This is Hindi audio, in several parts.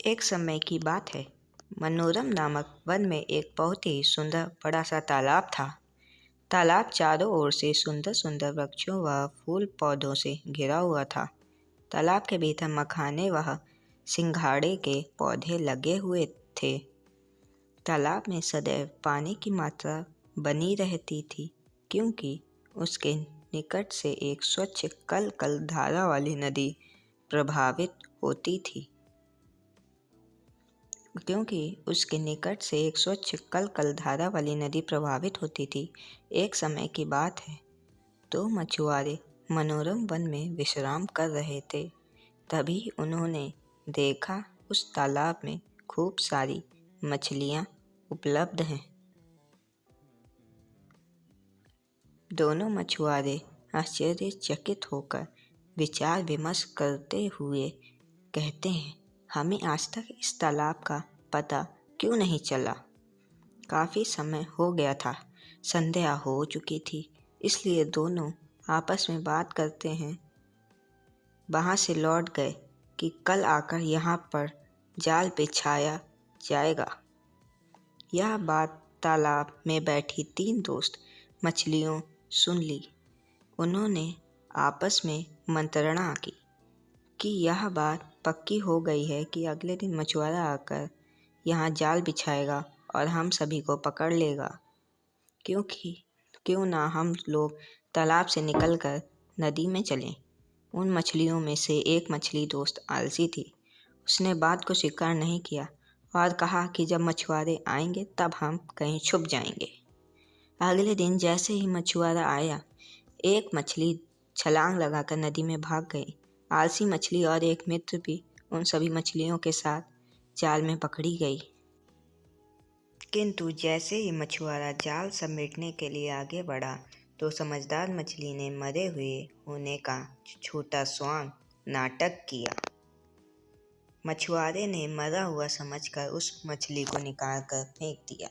एक समय की बात है। मनोरम नामक वन में एक बहुत ही सुंदर बड़ा सा तालाब था। तालाब चारों ओर से सुंदर सुंदर वृक्षों व फूल पौधों से घिरा हुआ था। तालाब के भीतर मखाने व सिंघाड़े के पौधे लगे हुए थे। तालाब में सदैव पानी की मात्रा बनी रहती थी, क्योंकि उसके निकट से एक स्वच्छ कल कल धारा वाली नदी प्रभावित होती थी। एक समय की बात है। दो मछुआरे मनोरम वन में विश्राम कर रहे थे। तभी उन्होंने देखा उस तालाब में खूब सारी मछलियाँ उपलब्ध हैं। दोनों मछुआरे आश्चर्यचकित होकर विचार विमर्श करते हुए कहते हैं, हमें आज तक इस तालाब का पता क्यों नहीं चला? काफ़ी समय हो गया था, संध्या हो चुकी थी, इसलिए दोनों आपस में बात करते हैं वहाँ से लौट गए कि कल आकर यहाँ पर जाल बिछाया जाएगा। यह बात तालाब में बैठी तीन दोस्त मछलियों सुन ली। उन्होंने आपस में मंत्रणा की कि यह बात पक्की हो गई है कि अगले दिन मछुआरा आकर यहाँ जाल बिछाएगा और हम सभी को पकड़ लेगा। क्यों ना हम लोग तालाब से निकलकर नदी में चलें। उन मछलियों में से एक मछली दोस्त आलसी थी। उसने बात को स्वीकार नहीं किया और कहा कि जब मछुआरे आएंगे तब हम कहीं छुप जाएंगे। अगले दिन जैसे ही मछुआरा आया, एक मछली छलांग लगाकर नदी में भाग गई। आलसी मछली और एक मित्र भी उन सभी मछलियों के साथ जाल में पकड़ी गई। किंतु जैसे ही मछुआरा जाल समेटने के लिए आगे बढ़ा, तो समझदार मछली ने मरे हुए होने का छोटा स्वांग नाटक किया। मछुआरे ने मरा हुआ समझकर उस मछली को निकाल कर फेंक दिया।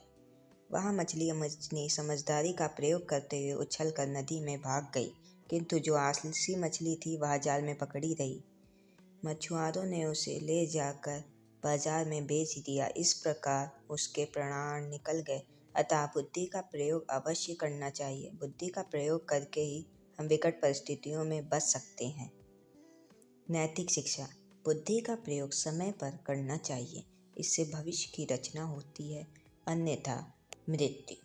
वह मछली समझदारी का प्रयोग करते हुए उछलकर नदी में भाग गई, किंतु जो आलसी मछली थी वह जाल में पकड़ी रही। मछुआरों ने उसे ले जाकर बाजार में बेच दिया। इस प्रकार उसके प्राण निकल गए। अतः बुद्धि का प्रयोग अवश्य करना चाहिए। बुद्धि का प्रयोग करके ही हम विकट परिस्थितियों में बच सकते हैं। नैतिक शिक्षा। बुद्धि का प्रयोग समय पर करना चाहिए, इससे भविष्य की रचना होती है, अन्यथा मृत्यु।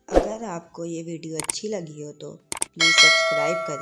अगर आपको ये वीडियो अच्छी लगी हो तो प्लीज़ सब्सक्राइब करें।